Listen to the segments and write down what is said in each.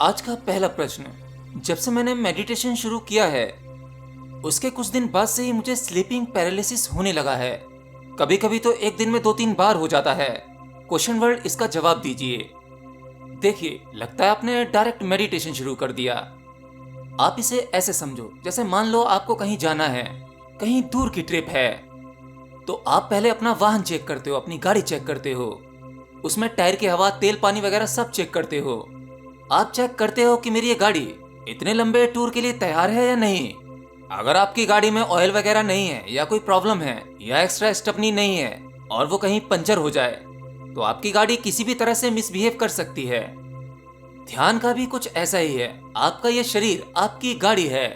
आज का पहला प्रश्न। जब से मैंने मेडिटेशन शुरू किया है उसके कुछ दिन बाद से ही मुझे स्लीपिंग पैरालिसिस होने लगा है। कभी कभी तो एक दिन में 2-3 बार हो जाता है। क्वेश्चन वर्ड, इसका जवाब दीजिए। देखिए, लगता है आपने डायरेक्ट मेडिटेशन शुरू कर दिया। आप इसे ऐसे समझो जैसे मान लो आपको कहीं जाना है, कहीं दूर की ट्रिप है। तो आप पहले अपना वाहन चेक करते हो, अपनी गाड़ी चेक करते हो, उसमें टायर की हवा, तेल, पानी वगैरह सब चेक करते हो। आप चेक करते हो कि मेरी ये गाड़ी इतने लंबे टूर के लिए तैयार है या नहीं। अगर आपकी गाड़ी में ऑयल वगैरह नहीं है या कोई प्रॉब्लम है या एक्स्ट्रा स्टेपनी नहीं है और वो कहीं पंचर हो जाए तो आपकी गाड़ी किसी भी तरह से मिसबिहेव कर सकती है। ध्यान का भी कुछ ऐसा ही है। आपका ये शरीर आपकी गाड़ी है,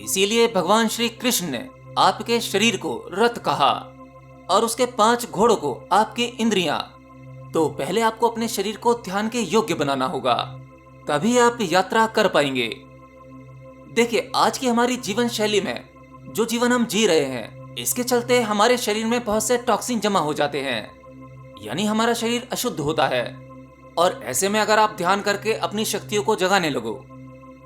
इसीलिए भगवान श्री कृष्ण ने आपके शरीर को रथ कहा और उसके 5 घोड़ों को आपकी इंद्रियां। तो पहले आपको अपने शरीर को ध्यान के योग्य बनाना होगा, तभी आप यात्रा कर पाएंगे। देखिए, आज की हमारी जीवन शैली में जो जीवन हम जी रहे हैं, इसके चलते हमारे शरीर में बहुत से टॉक्सिन जमा हो जाते हैं, यानी हमारा शरीर अशुद्ध होता है। और ऐसे में अगर आप ध्यान करके अपनी शक्तियों को जगाने लगो,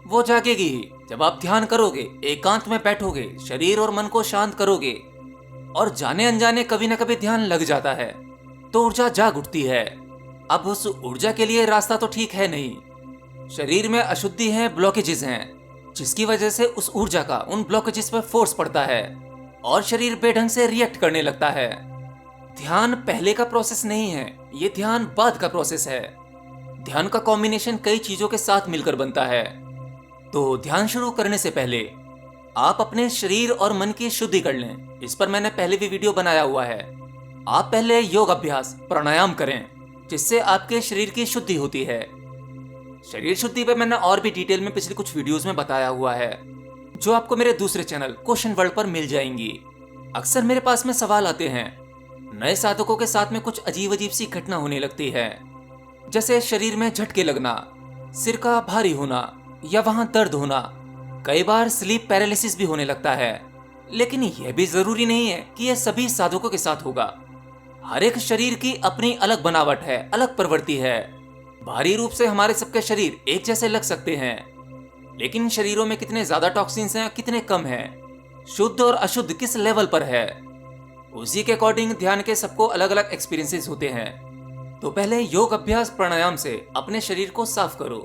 वो जागेगी ही। जब आप ध्यान करोगे, एकांत में बैठोगे, शरीर और मन को शांत करोगे और जाने अनजाने कभी न कभी ध्यान लग जाता है तो ऊर्जा जाग उठती है। अब उस ऊर्जा के लिए रास्ता तो ठीक है नहीं, शरीर में अशुद्धि है, ब्लॉकेजेस हैं, जिसकी वजह से उस ऊर्जा का उन ब्लॉकेजेस पर फोर्स पड़ता है और शरीर बेढंग से रिएक्ट करने लगता है। ध्यान पहले का प्रोसेस नहीं है, ये ध्यान बाद का प्रोसेस है। ध्यान का कॉम्बिनेशन कई चीजों के साथ मिलकर बनता है। तो ध्यान शुरू करने से पहले आप अपने शरीर और मन की शुद्धि कर लें। इस पर मैंने पहले भी वीडियो बनाया हुआ है। आप पहले योग अभ्यास, प्राणायाम करें, जिससे आपके शरीर की शुद्धि होती है। शरीर शुद्धि पे मैंने और भी डिटेल में पिछले कुछ वीडियोस में बताया हुआ है, जो आपको मेरे दूसरे चैनल क्वेश्चन वर्ल्ड पर मिल जाएंगी। अक्सर मेरे पास में सवाल आते हैं, नए साधकों के साथ में कुछ अजीब अजीब सी घटना होने लगती है, जैसे शरीर में झटके लगना, सिर का भारी होना या वहां दर्द होना। कई बार स्लीप पैरालिसिस भी होने लगता है। लेकिन यह भी जरूरी नहीं है कि यह सभी साधकों के साथ होगा। हर एक शरीर की अपनी अलग बनावट है, अलग प्रवृत्ति है। बाहरी रूप से हमारे सबके शरीर एक जैसे लग सकते हैं, लेकिन शरीरों में कितने ज्यादा टॉक्सिन्स हैं, कितने कम हैं, शुद्ध और अशुद्ध किस लेवल पर है, उसी के अकॉर्डिंग ध्यान के सबको अलग अलग एक्सपीरियंसेस होते हैं। तो पहले योग अभ्यास, प्राणायाम से अपने शरीर को साफ करो,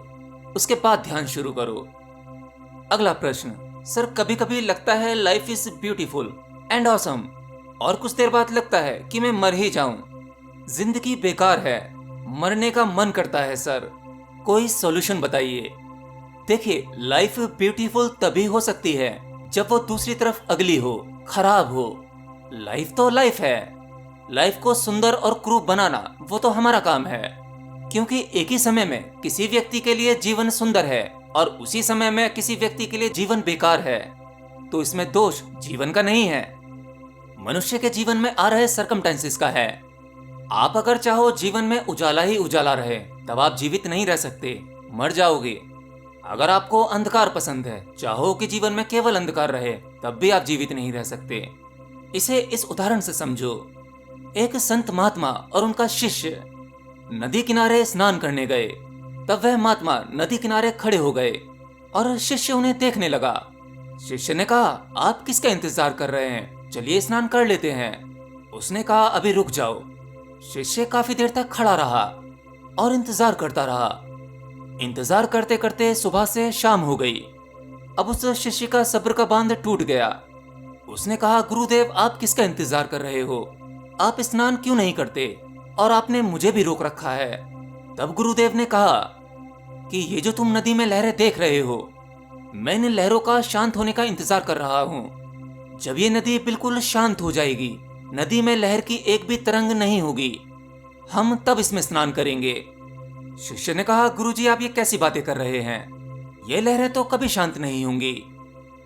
उसके बाद ध्यान शुरू करो। अगला प्रश्न। सर, कभी कभी लगता है life is beautiful and awesome, और कुछ देर बाद लगता है कि मैं मर ही जाऊं, जिंदगी बेकार है, मरने का मन करता है। सर, कोई सॉल्यूशन बताइए। देखिए, लाइफ ब्यूटीफुल तभी हो सकती है जब वो दूसरी तरफ अगली हो, खराब हो। लाइफ तो लाइफ है। लाइफ को सुंदर और क्रूर बनाना वो तो हमारा काम है, क्योंकि एक ही समय में किसी व्यक्ति के लिए जीवन सुंदर है और उसी समय में किसी व्यक्ति के लिए जीवन बेकार है। तो इसमें दोष जीवन का नहीं है, मनुष्य के जीवन में आ रहे सरकमस्टेंसेस का है। आप अगर चाहो जीवन में उजाला ही उजाला रहे, तब आप जीवित नहीं रह सकते, मर जाओगे। अगर आपको अंधकार पसंद है, चाहो कि जीवन में केवल अंधकार रहे, तब भी आप जीवित नहीं रह सकते। इसे इस उदाहरण से समझो। एक संत महात्मा और उनका शिष्य नदी किनारे स्नान करने गए। तब वह महात्मा नदी किनारे खड़े हो गए और शिष्य उन्हें देखने लगा। शिष्य ने कहा, आप किसका इंतजार कर रहे हैं, चलिए स्नान कर लेते हैं। उसने कहा, अभी रुक जाओ। शिष्य काफी देर तक खड़ा रहा और इंतजार करता रहा। इंतजार करते करते सुबह से शाम हो गई। अब उस शिष्य का सब्र का बांध टूट गया। उसने कहा, गुरुदेव, आप किसका इंतजार कर रहे हो, आप स्नान क्यों नहीं करते, और आपने मुझे भी रोक रखा है। तब गुरुदेव ने कहा कि ये जो तुम नदी में लहरें देख रहे हो, मैं इन लहरों का शांत होने का इंतजार कर रहा हूँ। जब ये नदी बिल्कुल शांत हो जाएगी, नदी में लहर की एक भी तरंग नहीं होगी, हम तब इसमें स्नान करेंगे। शिष्य ने कहा, गुरुजी, आप ये कैसी बातें कर रहे हैं, ये लहरें तो कभी शांत नहीं होंगी।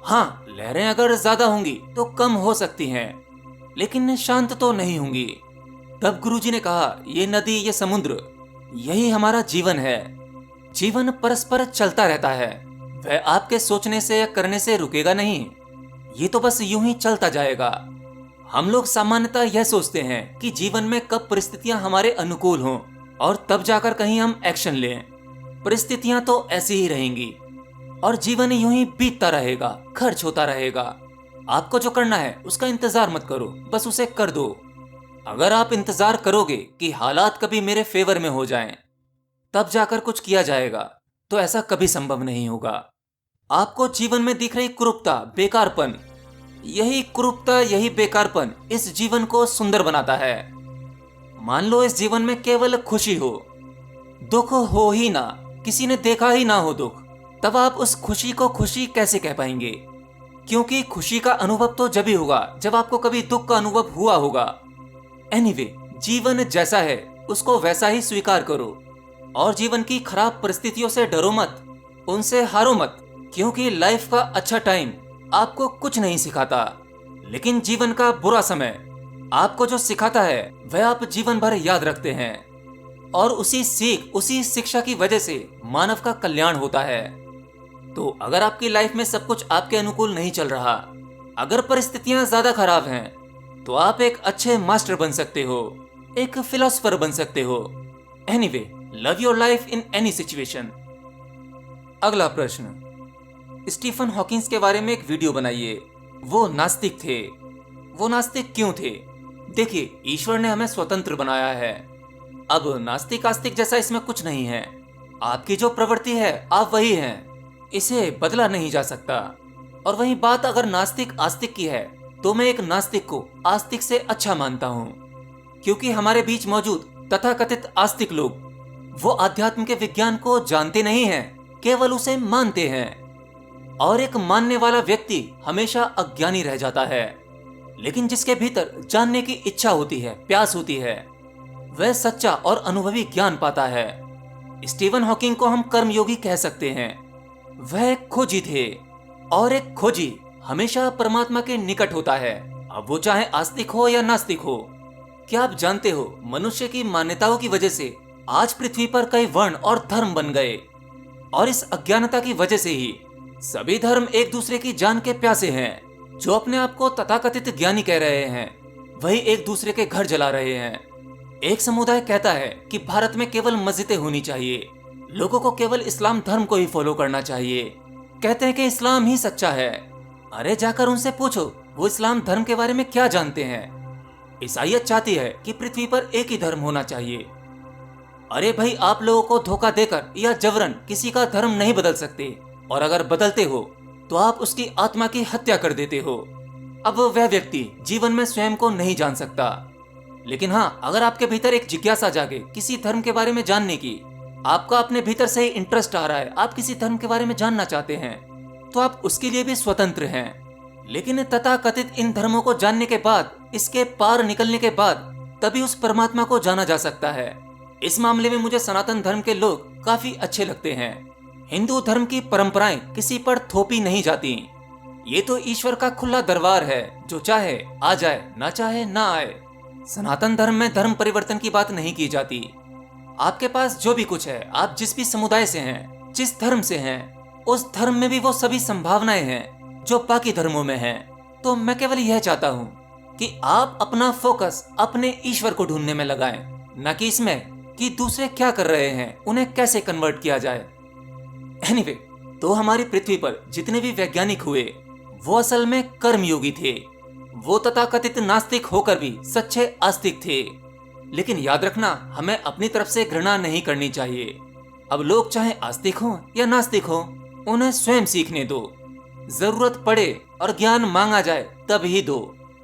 हाँ, लहरें अगर ज्यादा होंगी तो कम हो सकती हैं, लेकिन शांत तो नहीं होंगी। तब गुरुजी ने कहा, ये नदी, ये समुद्र, यही हमारा जीवन है। जीवन परस्पर चलता रहता है, वह आपके सोचने से या करने से रुकेगा नहीं, ये तो बस यूं ही चलता जाएगा। हम लोग सामान्यतः यह सोचते हैं कि जीवन में कब परिस्थितियां हमारे अनुकूल हों और तब जाकर कहीं हम एक्शन लें, परिस्थितियां तो ऐसी ही रहेंगी और जीवन यूं ही बीतता रहेगा, खर्च होता रहेगा। आपको जो करना है उसका इंतजार मत करो, बस उसे कर दो। अगर आप इंतजार करोगे कि हालात कभी मेरे फेवर में हो जाएं, तब जाकर कुछ किया जाएगा, तो ऐसा कभी संभव नहीं होगा। आपको जीवन में दिख रही कुरूपता, बेकारपन, यही कुरूपता, यही बेकारपन इस जीवन को सुंदर बनाता है। मान लो इस जीवन में केवल खुशी हो, दुख हो ही ना, किसी ने देखा ही ना हो दुख, तब आप उस खुशी को खुशी कैसे कह पाएंगे? क्योंकि खुशी का अनुभव तो जब ही होगा जब आपको कभी दुख का अनुभव हुआ होगा। एनीवे, जीवन जैसा है उसको वैसा ही स्वीकार करो और जीवन की खराब परिस्थितियों से डरो मत, उनसे हारो मत, क्योंकि लाइफ का अच्छा टाइम आपको कुछ नहीं सिखाता, लेकिन जीवन का बुरा समय आपको जो सिखाता है वह आप जीवन भर याद रखते हैं। और उसी सीख, उसी शिक्षा की वजह से मानव का कल्याण होता है। तो अगर आपकी लाइफ में सब कुछ आपके अनुकूल नहीं चल रहा, अगर परिस्थितियां ज्यादा खराब हैं, तो आप एक अच्छे मास्टर बन सकते हो, एक फिलोसोफर बन सकते हो। Anyway, love your life in any situation. अगला प्रश्न, स्टीफन हॉकिंस के बारे में एक वीडियो बनाइए। वो नास्तिक थे। वो नास्तिक क्यों थे? देखिए, ईश्वर ने हमें स्वतंत्र बनाया है। अब नास्तिक आस्तिक जैसा इसमें कुछ नहीं है। आपकी जो प्रवृत्ति है आप वही हैं, इसे बदला नहीं जा सकता। और वही बात अगर नास्तिक आस्तिक की है, तो मैं एक नास्तिक को आस्तिक से अच्छा मानता हूँ, क्योंकि हमारे बीच मौजूद तथाकथित आस्तिक लोग वो आध्यात्म के विज्ञान को जानते नहीं हैं, केवल उसे मानते हैं। और एक मानने वाला व्यक्ति हमेशा अज्ञानी रह जाता है, लेकिन जिसके भीतर जानने की इच्छा होती है, प्यास होती है, वह सच्चा और अनुभवी ज्ञान पाता है। स्टीफन हॉकिंग को हम कर्मयोगी कह सकते हैं। वह एक खोजी थे, और एक खोजी हमेशा परमात्मा के निकट होता है, अब वो चाहे आस्तिक हो या नास्तिक हो। क्या आप जानते हो, मनुष्य की मान्यताओं की वजह से आज पृथ्वी पर कई वर्ण और धर्म बन गए, और इस अज्ञानता की वजह से ही सभी धर्म एक दूसरे की जान के प्यासे हैं। जो अपने आप को तथाकथित ज्ञानी कह रहे हैं, वही एक दूसरे के घर जला रहे हैं। एक समुदाय कहता है कि भारत में केवल मस्जिदें होनी चाहिए, लोगों को केवल इस्लाम धर्म को ही फॉलो करना चाहिए, कहते हैं कि इस्लाम ही सच्चा है। अरे जाकर उनसे पूछो वो इस्लाम धर्म के बारे में क्या जानते हैं। ईसाईयत चाहती है कि पृथ्वी पर एक ही धर्म होना चाहिए। अरे भाई, आप लोगों को धोखा देकर या जबरन किसी का धर्म नहीं बदल सकते, और अगर बदलते हो तो आप उसकी आत्मा की हत्या कर देते हो। अब वह व्यक्ति जीवन में स्वयं को नहीं जान सकता। लेकिन हाँ, अगर आपके भीतर एक जिज्ञासा जागे किसी धर्म के बारे में जानने की, आपका अपने भीतर से ही इंटरेस्ट आ रहा है, आप किसी धर्म के बारे में जानना चाहते हैं, तो आप उसके लिए भी स्वतंत्र हैं। लेकिन तथाकथित इन धर्मों को जानने के बाद, इसके पार निकलने के बाद, तभी उस परमात्मा को जाना जा सकता है। इस मामले में मुझे सनातन धर्म के लोग काफी अच्छे लगते हैं। हिंदू धर्म की परंपराएं किसी पर थोपी नहीं जाती। ये तो ईश्वर का खुला दरबार है, जो चाहे आ जाए, ना चाहे ना आए। सनातन धर्म में धर्म परिवर्तन की बात नहीं की जाती। आपके पास जो भी कुछ है, आप जिस भी समुदाय से हैं, जिस धर्म से हैं, उस धर्म में भी वो सभी संभावनाएं हैं जो बाकी धर्मों में हैं। तो मैं केवल यह चाहता हूँ कि आप अपना फोकस अपने ईश्वर को ढूंढने में लगाएं, न कि इसमें कि दूसरे क्या कर रहे हैं, उन्हें कैसे कन्वर्ट किया जाए। एनीवे, तो हमारी पृथ्वी पर जितने भी वैज्ञानिक हुए, वो असल में कर्मयोगी थे। वो तथाकथित नास्तिक होकर भी सच्चे आस्तिक थे। लेकिन याद रखना, हमें अपनी तरफ से घृणा नहीं करनी चाहिए। अब लोग चाहे आस्तिक हों या नास्तिक हों, उन्हें स्वयं सीखने दो। जरूरत पड़े और ज्ञान मांगा जाए तब ही दो।